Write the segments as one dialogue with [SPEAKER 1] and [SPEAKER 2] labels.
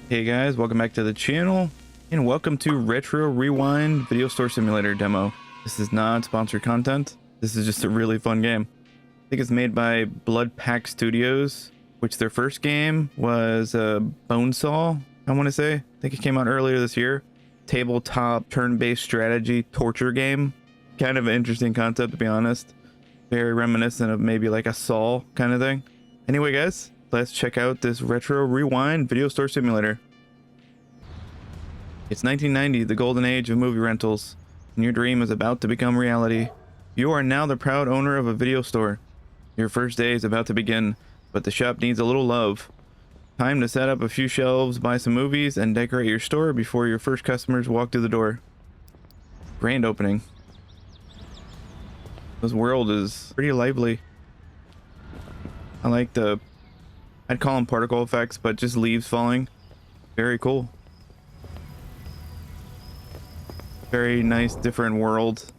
[SPEAKER 1] Hey guys, welcome back to the channel and welcome to Retro Rewind Video Store Simulator demo. This is not sponsored content. This is just a really fun game. I think it's made by Blood Pack Studios, which their first game was Bonesaw, I want to say. I think it came out earlier this year. Tabletop turn-based strategy torture game. Kind of an interesting concept, to be honest. Very reminiscent of maybe like a Saw kind of thing. Anyway guys, let's check out this Retro Rewind Video Store Simulator. It's 1990, the golden age of movie rentals, and your dream is about to become reality. You are now the proud owner of a video store. Your first day is about to begin, but the shop needs a little love. Time to set up a few shelves, buy some movies, and decorate your store before your first customers walk through the door. Grand opening. This world is pretty lively. I like the, I'd call them particle effects, but just leaves falling. Very cool. Very nice, different world.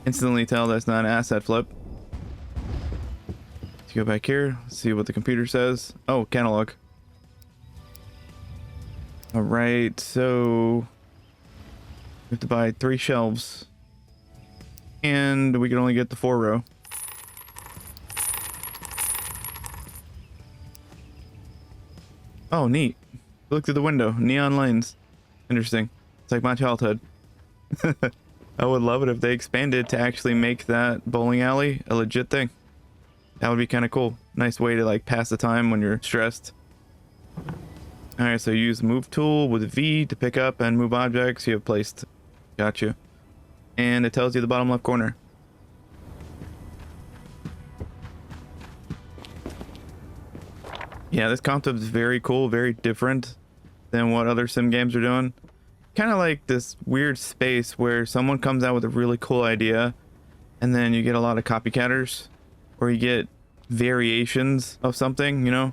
[SPEAKER 1] Instantly tell that's not an asset flip. Let's go back here, see what the computer says. Oh, catalog. All right, so we have to buy 3 shelves, and we can only get the 4 row. Oh, neat. Look through the window. Neon lines. Interesting. It's like my childhood. I would love it if they expanded to actually make that bowling alley a legit thing. That would be kind of cool. Nice way to like pass the time when you're stressed. All right, so use move tool with V to pick up and move objects you have placed. Gotcha. And it tells you the bottom left corner. Yeah, this concept is very cool, very different than what other sim games are doing. Kind of like this weird space where someone comes out with a really cool idea and then you get a lot of copycatters, or you get variations of something, you know?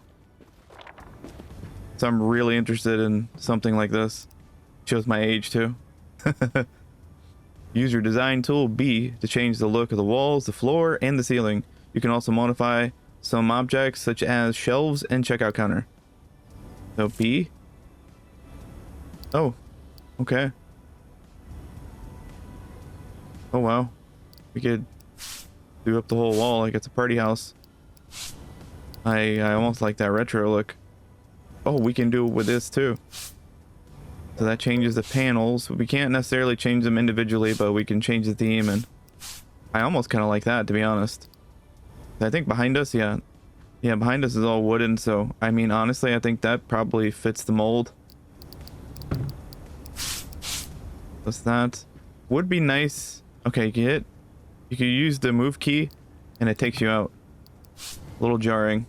[SPEAKER 1] So I'm really interested in something like this. Shows my age too. Use your design tool B to change the look of the walls, the floor, and the ceiling. You can also modify some objects such as shelves and checkout counter. So B. Oh, okay. Oh wow. We could do up the whole wall like it's a party house. I almost like that retro look. Oh, we can do it with this too. So that changes the panels. We can't necessarily change them individually, but we can change the theme, and I almost kind of like that, to be honest. I think behind us, yeah, behind us is all wooden, so I mean, honestly, I think that probably fits the mold. What's that? Would be nice. Okay, you can use the move key and it takes you out. A little jarring.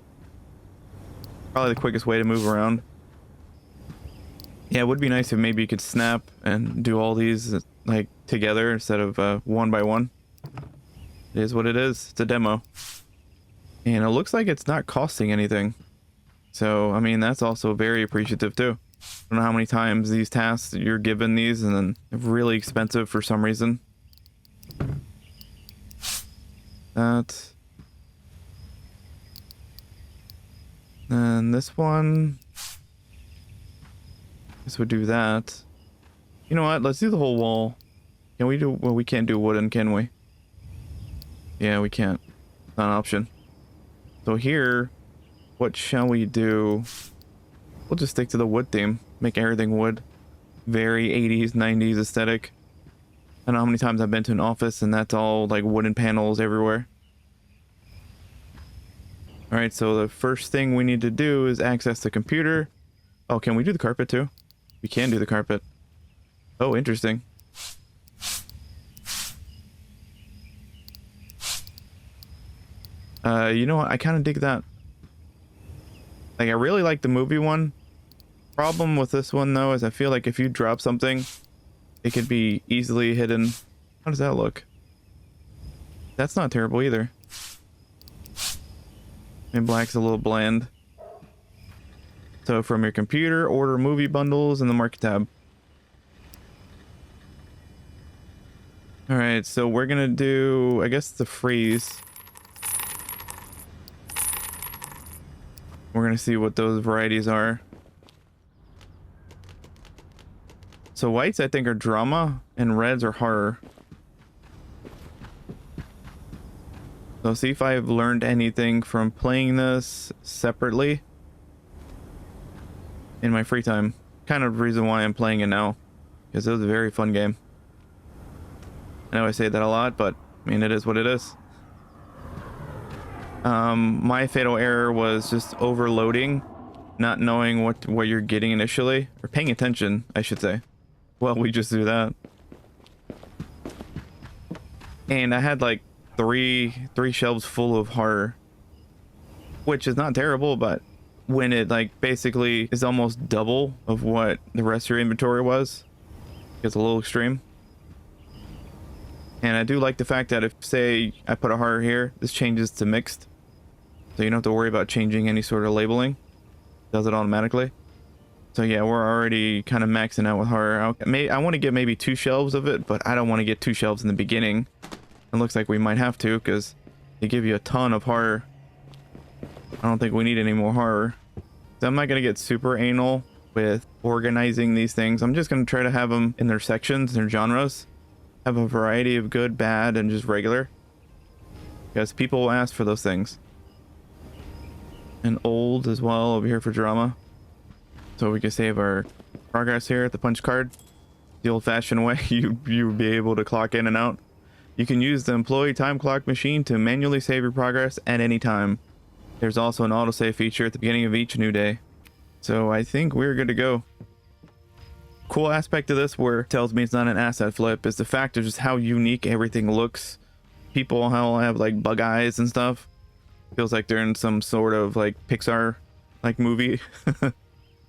[SPEAKER 1] Probably the quickest way to move around. Yeah, it would be nice if maybe you could snap and do all these like together instead of one by one. It is what it is. It's a demo. And it looks like it's not costing anything. So, I mean, that's also very appreciative too. I don't know how many times these tasks you're given these and then they're really expensive for some reason. That. And this one. This would do that. You know what? Let's do the whole wall. Can we do? Well, we can't do wooden, can we? Yeah, we can't. Not an option. So here, what shall we do? We'll just stick to the wood theme. Make everything wood. Very 80s, 90s aesthetic. I don't know how many times I've been to an office and that's all like wooden panels everywhere. All right, so the first thing we need to do is access the computer. Oh, can we do the carpet too? We can do the carpet. Oh, interesting. You know what? I kind of dig that. Like, I really like the movie one. Problem with this one though is I feel like if you drop something, it could be easily hidden. How does that look? That's not terrible either. And black's a little bland. So from your computer, order movie bundles in the market tab. All right, so we're gonna do, I guess, the freeze. We're gonna see what those varieties are. So whites I think are drama and reds are horror. So see if I've learned anything from playing this separately in my free time. Kind of the reason why I'm playing it now, because it was a very fun game. I know I say that a lot, but I mean, it is what it is. My fatal error was just overloading, not knowing what you're getting initially, or paying attention, I should say. Well, we just do that. And I had like three shelves full of horror, which is not terrible, but when it like basically is almost double of what the rest of your inventory was, it's a little extreme. And I do like the fact that if, say, I put a horror here, this changes to mixed. So you don't have to worry about changing any sort of labeling. It does it automatically. So yeah, we're already kind of maxing out with horror. I want to get maybe 2 shelves of it, but I don't want to get 2 shelves in the beginning. It looks like we might have to, because they give you a ton of horror. I don't think we need any more horror. So I'm not going to get super anal with organizing these things. I'm just going to try to have them in their sections, their genres. Have a variety of good, bad, and just regular. Because people will ask for those things. And old as well over here for drama. So we can save our progress here at the punch card. The old-fashioned way you would be able to clock in and out. You can use the employee time clock machine to manually save your progress at any time. There's also an autosave feature at the beginning of each new day. So I think we're good to go. Cool aspect of this where it tells me it's not an asset flip is the fact of just how unique everything looks. People how have like bug eyes and stuff. Feels like they're in some sort of like Pixar like movie.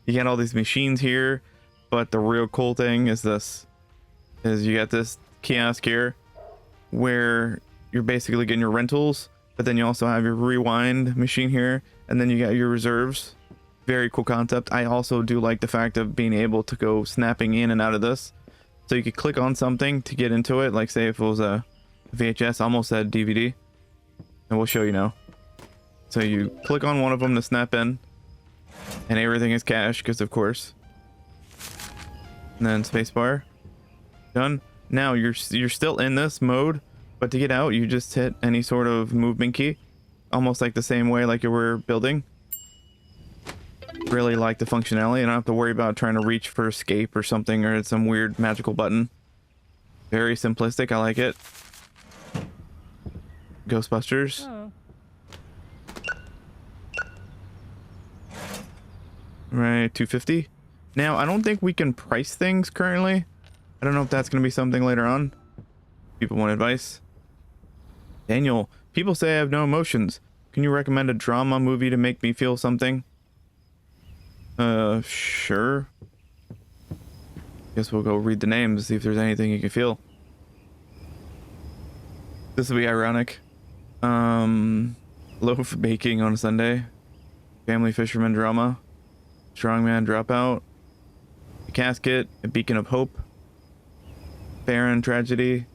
[SPEAKER 1] You got all these machines here, but the real cool thing is this, is you got this kiosk here where you're basically getting your rentals, but then you also have your rewind machine here, and then you got your reserves. Very cool concept. I also do like the fact of being able to go snapping in and out of this. So you could click on something to get into it, like say if it was a VHS, almost said DVD. And we'll show you now. So you click on one of them to snap in, and everything is cache, because of course. And then spacebar. Done. Now you're still in this mode, but to get out, you just hit any sort of movement key. Almost like the same way like you were building. Really like the functionality. I don't have to worry about trying to reach for escape or something, or some weird magical button. Very simplistic. I like it. Ghostbusters.
[SPEAKER 2] Oh.
[SPEAKER 1] Right, 250. Now, I don't think we can price things currently. I don't know if that's going to be something later on. People want advice. Daniel, people say I have no emotions. Can you recommend a drama movie to make me feel something? Sure. Guess we'll go read the names, see if there's anything you can feel. This will be ironic. Loaf baking on a Sunday. Family fisherman drama. Strongman dropout. A casket. A beacon of hope. Baron tragedy.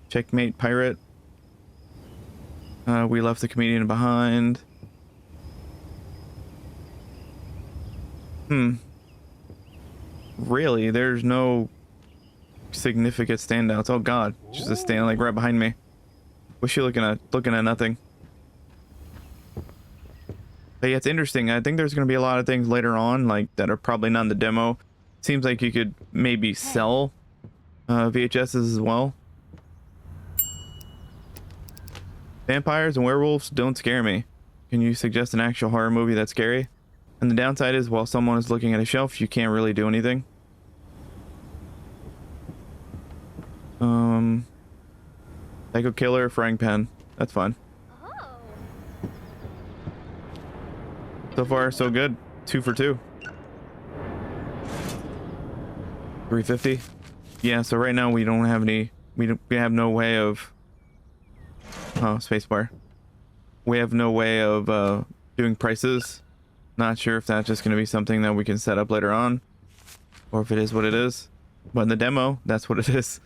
[SPEAKER 1] Checkmate pirate. We left the comedian behind. Really, there's no significant standouts. Oh god, she's just standing like right behind me. What's she looking at nothing. But yeah, it's interesting. I think there's gonna be a lot of things later on like that are probably not in the demo. Seems like you could maybe sell VHSs as well. Vampires and werewolves don't scare me. Can you suggest an actual horror movie that's scary? And the downside is, while someone is looking at a shelf, you can't really do anything. Psycho killer, frying pan. That's fine.
[SPEAKER 2] Oh.
[SPEAKER 1] So far, so good. 2 for 2. 350. Yeah. So right now we don't have any. We have no way of. Oh, spacebar. We have no way of doing prices. Not sure if that's just going to be something that we can set up later on, or if it is what it is. But in the demo, that's what it is.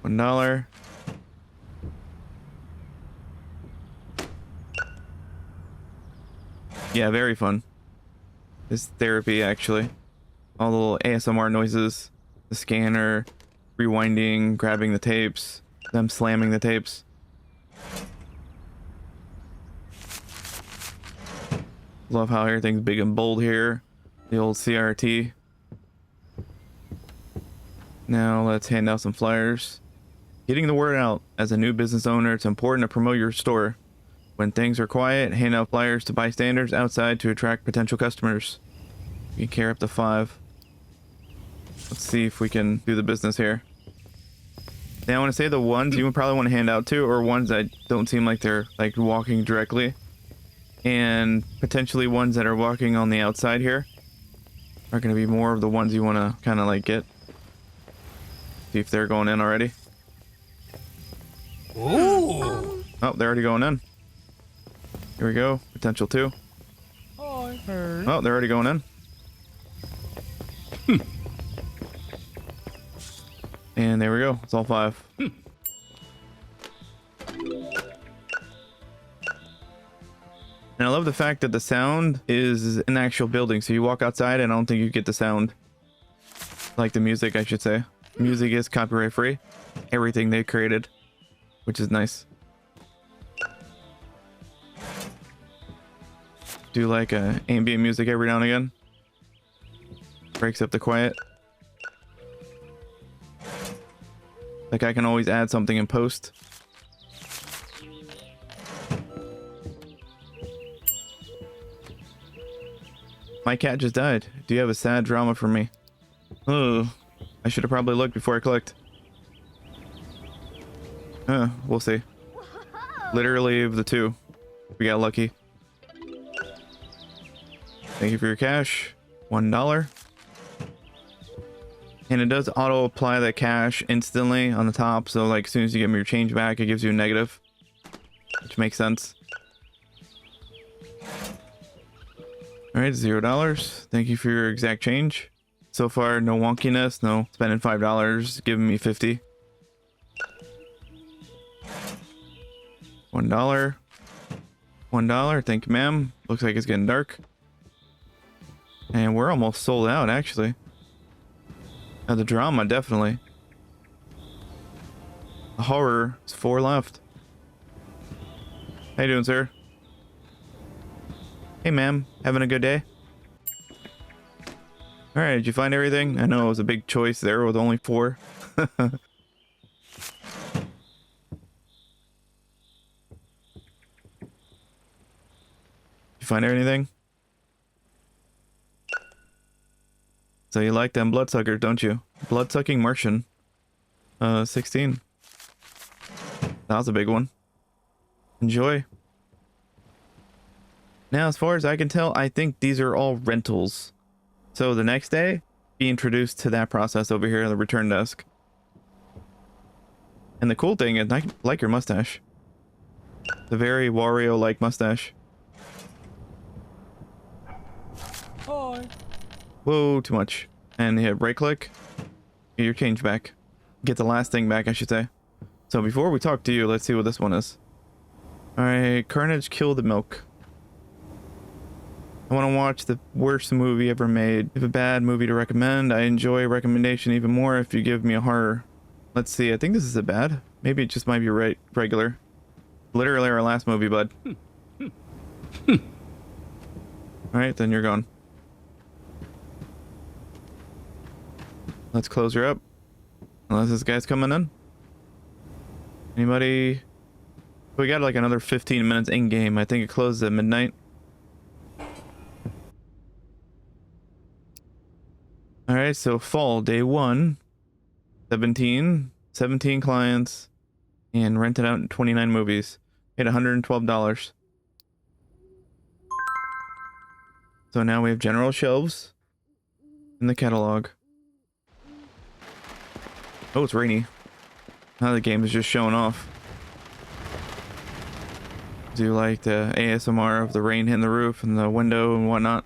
[SPEAKER 1] $1. Yeah, very fun. is therapy, actually. All the little ASMR noises, the scanner, rewinding, grabbing the tapes, them slamming the tapes. Love how everything's big and bold here. The old CRT. Now let's hand out some flyers. Getting the word out. As a new business owner, it's important to promote your store. When things are quiet, hand out flyers to bystanders outside to attract potential customers. You can carry up to 5. Let's see if we can do the business here. Now I want to say the ones you would probably want to hand out to are ones that don't seem like they're like walking directly. And potentially ones that are walking on the outside here are going to be more of the ones you want to kind of like get. See if they're going in already.
[SPEAKER 2] Ooh.
[SPEAKER 1] Oh, they're already going in. Here we go. Potential 2.
[SPEAKER 2] I heard.
[SPEAKER 1] Oh, they're already going in. And there we go. It's all 5. And I love the fact that the sound is an actual building. So you walk outside and I don't think you get the sound. Like the music, I should say. Music is copyright free. Everything they created, which is nice. Do like ambient music every now and again. Breaks up the quiet. Like I can always add something in post. My cat just died. Do you have a sad drama for me? Oh, I should have probably looked before I clicked. We'll see. Literally of the 2, we got lucky. Thank you for your cash. $1. And it does auto apply the cash instantly on the top. So like as soon as you give me your change back, it gives you a negative, which makes sense. All right, $0. Thank you for your exact change. So far, no wonkiness, no spending $5, giving me 50. $1. $1. Thank you, ma'am. Looks like it's getting dark. And we're almost sold out, actually. The drama, definitely. The horror is 4 left. How you doing, sir? Hey, ma'am. Having a good day? All right, did you find everything? I know it was a big choice there with only 4. You find anything? So you like them bloodsuckers, don't you? Blood-sucking Martian. 16. That was a big one. Enjoy. Now, as far as I can tell, I think these are all rentals. So the next day, be introduced to that process over here at the return desk. And the cool thing is, I like your mustache. The very Wario-like mustache.
[SPEAKER 2] Hi.
[SPEAKER 1] Whoa, too much. And hit right click. Get your change back. Get the last thing back, I should say. So before we talk to you, let's see what this one is. Alright, Carnage Kill the Milk. I want to watch the worst movie ever made. If a bad movie to recommend, I enjoy a recommendation even more if you give me a horror. Let's see, I think this is a bad. Maybe it just might be regular. Literally our last movie, bud. Alright, then you're gone. Let's close her up. Unless this guy's coming in. Anybody? We got like another 15 minutes in game. I think it closes at midnight. Alright, so fall, day 1. 17 clients. And rented out 29 movies. Paid $112. So now we have general shelves in the catalog. Oh, it's rainy. Now the game is just showing off. Do you like the ASMR of the rain hitting the roof and the window and whatnot?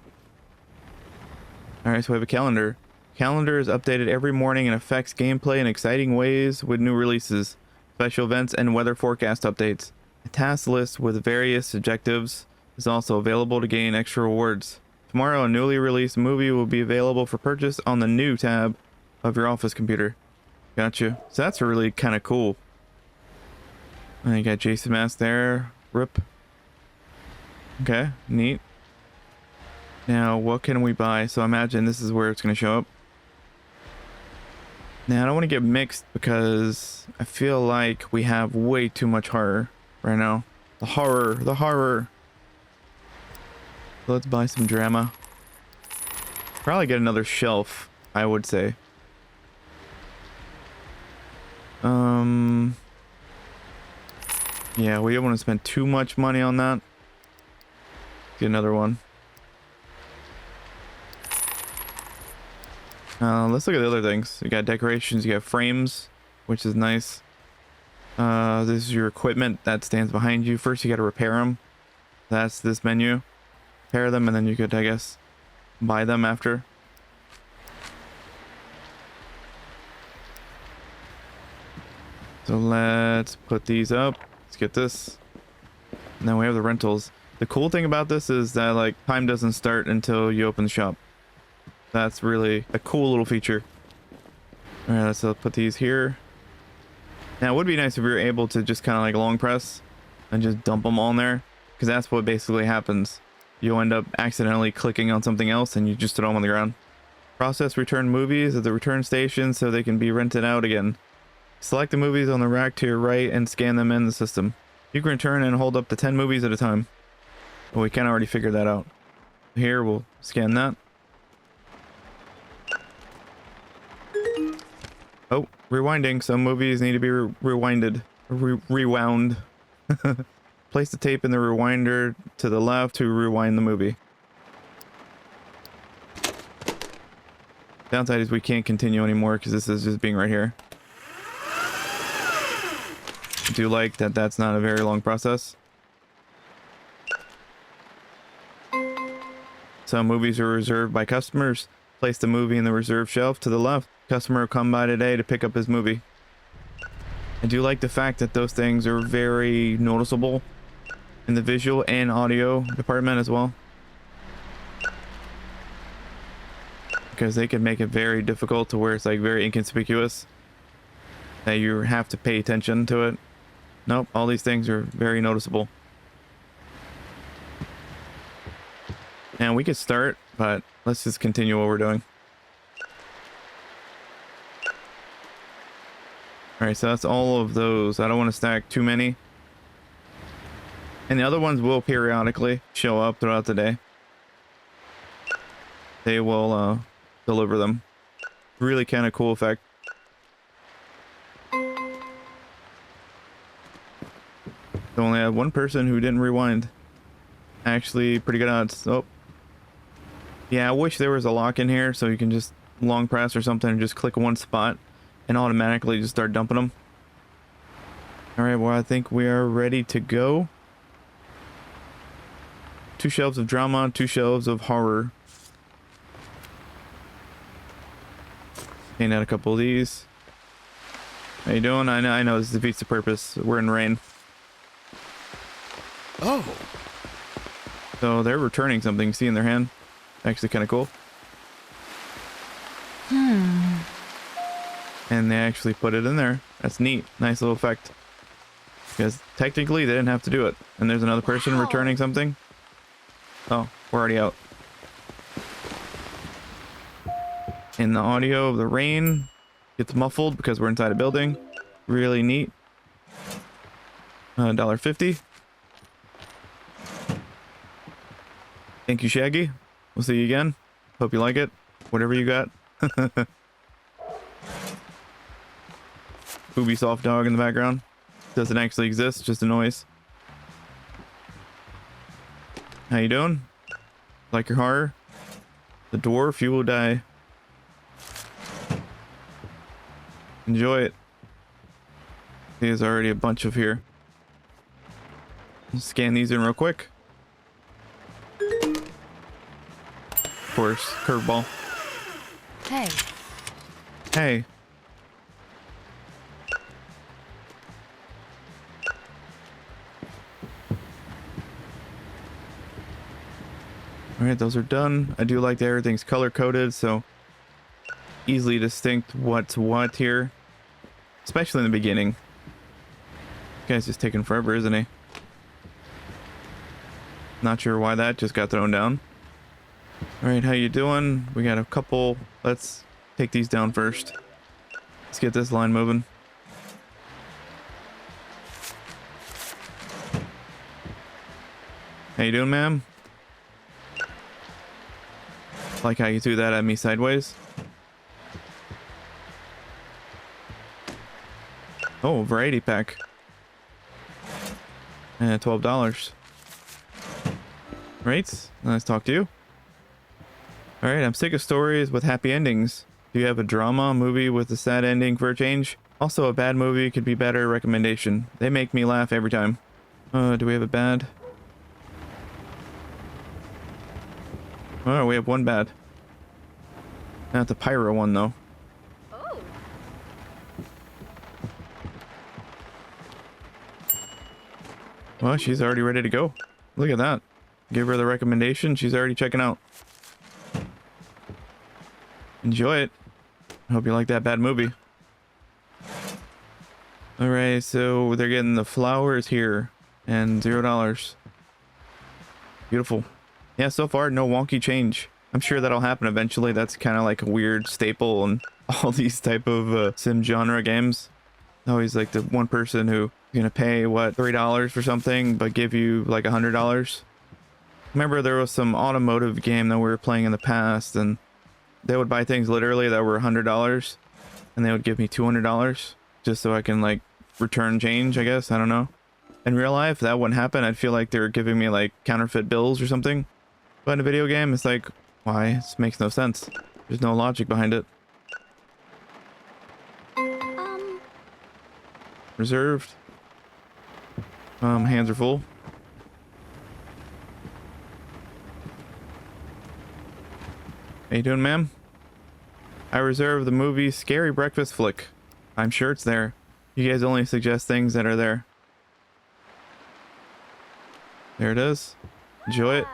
[SPEAKER 1] Alright, so we have a calendar. Calendar is updated every morning and affects gameplay in exciting ways with new releases, special events, and weather forecast updates. A task list with various objectives is also available to gain extra rewards. Tomorrow, a newly released movie will be available for purchase on the new tab of your office computer. Gotcha. So that's really kind of cool. And you got Jason Mask there. Rip. Okay, neat. Now, what can we buy? So I imagine this is where it's going to show up. Now, I don't want to get mixed because I feel like we have way too much horror right now. The horror, the horror. Let's buy some drama. Probably get another shelf, I would say. Yeah, we don't want to spend too much money on that. Get another one. Let's look at the other things. You got decorations, you got frames, which is nice. This is your equipment that stands behind you. First, you got to repair them. That's this menu. Repair them, and then you could, I guess, buy them after. So let's put these up. Let's get this. And then we have the rentals. The cool thing about this is that like time doesn't start until you open the shop. That's really a cool little feature. All right, let's put these here. Now it would be nice if we were able to just kind of like long press and just dump them all in there, because that's what basically happens. You'll end up accidentally clicking on something else and you just throw them on the ground. Process return movies at the return station so they can be rented out again. Select the movies on the rack to your right and scan them in the system. You can return and hold up to 10 movies at a time. Well, we kind of already figured that out. Here, we'll scan that. Oh, rewinding. Some movies need to be rewinded. Rewound. Place the tape in the rewinder to the left to rewind the movie. Downside is we can't continue anymore because this is just being right here. I do like that that's not a very long process. Some movies are reserved by customers. Place the movie in the reserve shelf to the left. Customer will come by today to pick up his movie. I do like the fact that those things are very noticeable in the visual and audio department as well, because they can make it very difficult to where it's like very inconspicuous that you have to pay attention to it. Nope, all these things are very noticeable. And we could start, but let's just continue what we're doing. All right, so that's all of those. I don't want to stack too many. And the other ones will periodically show up throughout the day. They will deliver them. Really kind of cool effect. So only had one person who didn't rewind. Actually, pretty good odds. Oh. Yeah, I wish there was a lock in here so you can just long press or something and just click one spot and automatically just start dumping them. All right, well, I think we are ready to go. 2 shelves of drama, 2 shelves of horror. Hand out a couple of these. How you doing? I know this defeats the purpose. We're in rain.
[SPEAKER 2] Oh.
[SPEAKER 1] So they're returning something. You see in their hand. Actually kind of cool. And they actually put it in there. That's neat. Nice little effect. Because technically they didn't have to do it. And there's another person returning something. Oh, we're already out. And the audio of the rain gets muffled because we're inside a building. Really neat. $1.50. Thank you, Shaggy. We'll see you again. Hope you like it. Whatever you got. Ubisoft dog in the background. Doesn't actually exist, just a noise. How you doing? Like your horror? The dwarf, you will die. Enjoy it. There's already a bunch of here. Scan these in real quick. Of course, curveball.
[SPEAKER 3] Hey.
[SPEAKER 1] Hey. All right, those are done. I do like that everything's color coded, so easily distinct what's what here, especially in the beginning. This guy's just taking forever, isn't he? Not sure why that just got thrown down. All right, how you doing? We got a couple. Let's take these down first. Let's get this line moving. How you doing, ma'am? Like how you threw that at me sideways. Oh, variety pack. And $12. Right, nice to talk to you. All right, I'm sick of stories with happy endings. Do you have a drama movie with a sad ending for a change? Also, a bad movie could be better recommendation. They make me laugh every time. Do we have a bad? Oh, we have one bad. Not the pyro one, though.
[SPEAKER 3] Oh.
[SPEAKER 1] Well, she's already ready to go. Look at that. Give her the recommendation. She's already checking out. Enjoy it. I hope you like that bad movie. All right, so they're getting the flowers here and $0. Beautiful. Yeah, so far, no wonky change. I'm sure that'll happen eventually. That's kind of like a weird staple in all these type of sim genre games. Always like the one person who's gonna pay what, $3 for something, but give you like $100. Remember there was some automotive game that we were playing in the past, and they would buy things literally that were $100, and they would give me $200 just so I can like return change, I guess. I don't know. In real life, that wouldn't happen. I'd feel like they're giving me like counterfeit bills or something. But in a video game, it's like, why? This makes no sense. There's no logic behind it. Reserved. Hands are full. How you doing, ma'am? I reserved the movie Scary Breakfast Flick. I'm sure it's there. You guys only suggest things that are there. There it is. Enjoy it.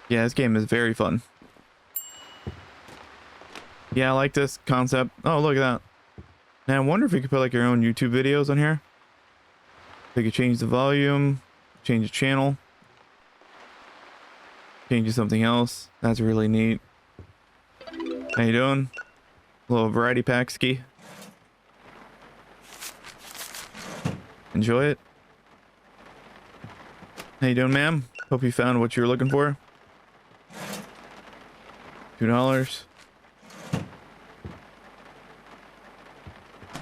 [SPEAKER 1] Yeah, this game is very fun. Yeah, I like this concept. Oh, look at that. Now, I wonder if you could put like your own YouTube videos on here. You could change the volume, change the channel, change to something else. That's really neat. How you doing? A little variety pack ski. Enjoy it. How you doing, ma'am? Hope you found what you were looking for. $2.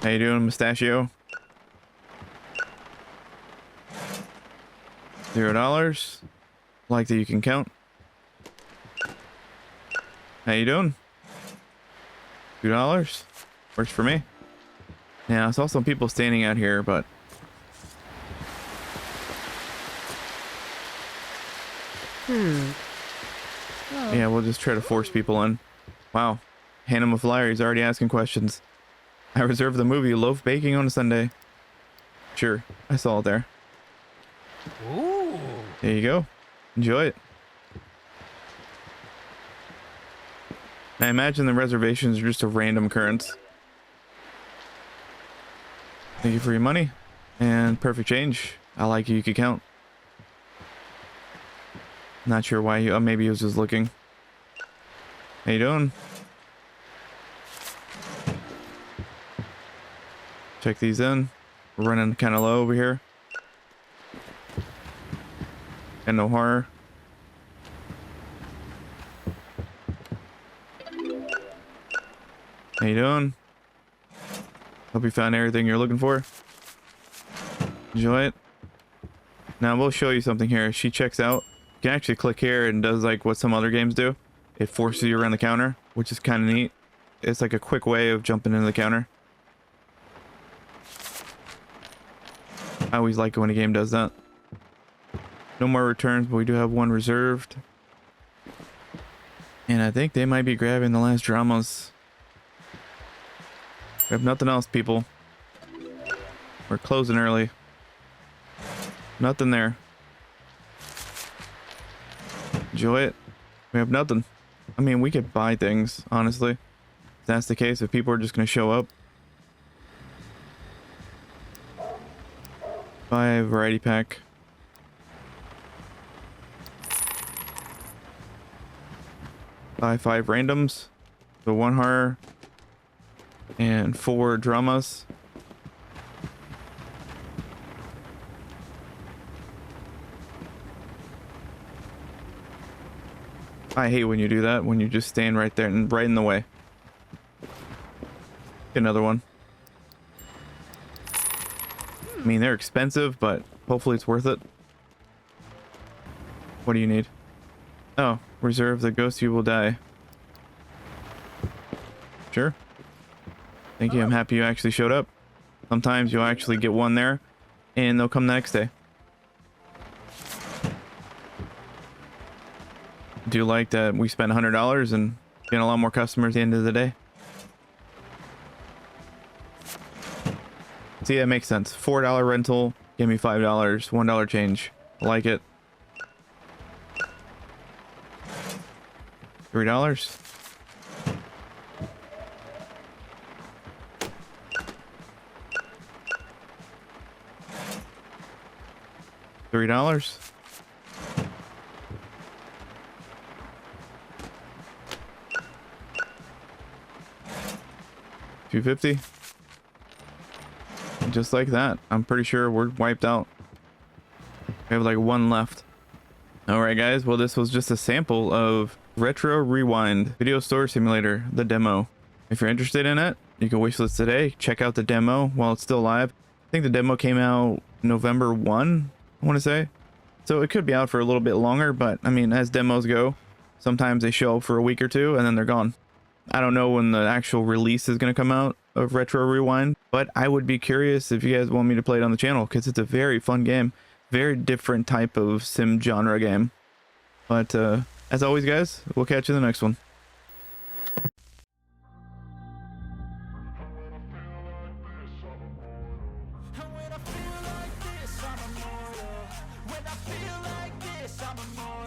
[SPEAKER 1] How you doing, Mustachio? $0. Like that you can count. How you doing? $2. Works for me. Yeah, I saw some people standing out here, but yeah, we'll just try to force people in. Wow. Hand him a flyer. He's already asking questions. I reserved the movie Loaf Baking on a Sunday. Sure. I saw it there.
[SPEAKER 2] Ooh.
[SPEAKER 1] There you go. Enjoy it. I imagine the reservations are just a random occurrence. Thank you for your money. And perfect change. I like you could count. Not sure why you... Oh, maybe he was just looking. How you doing? Check these in. We're running kind of low over here. And no horror. How you doing? Hope you found everything you're looking for. Enjoy it. Now we'll show you something here. She checks out. You can actually click here and does like what some other games do. It forces you around the counter, which is kind of neat. It's like a quick way of jumping into the counter. I always like it when a game does that. No more returns, but we do have one reserved. And I think they might be grabbing the last dramas. We have nothing else, people. We're closing early. Nothing there. Enjoy it. We have nothing. I mean, we could buy things, honestly. If that's the case, if people are just going to show up. Buy a variety pack. Buy 5 randoms. So 1 horror. And 4 dramas. I hate when you do that, when you just stand right there and right in the way. Get another one. I mean, they're expensive, but hopefully it's worth it. What do you need? Oh, reserve the ghost, you will die. Sure. Thank you. I'm happy you actually showed up. Sometimes you'll actually get one there, and they'll come the next day. Do you like that we spent $100 and get a lot more customers at the end of the day? See, that makes sense. $4 rental, give me $5, $1 change. I like it. $3. $3. $2.50. Just like that. I'm pretty sure we're wiped out. We have like 1 left. Alright guys, well this was just a sample of Retro Rewind Video Store Simulator, the demo. If you're interested in it, you can wishlist today. Check out the demo while it's still live. I think the demo came out November 1, I want to say. So it could be out for a little bit longer, but I mean, as demos go, sometimes they show up for a week or 2 and then they're gone. I don't know when the actual release is going to come out of Retro Rewind, but I would be curious if you guys want me to play it on the channel, because it's a very fun game. Very different type of sim genre game. But as always guys, we'll catch you in the next one.
[SPEAKER 3] And when I feel like this, I'm immortal. When I feel like this, I'm immortal.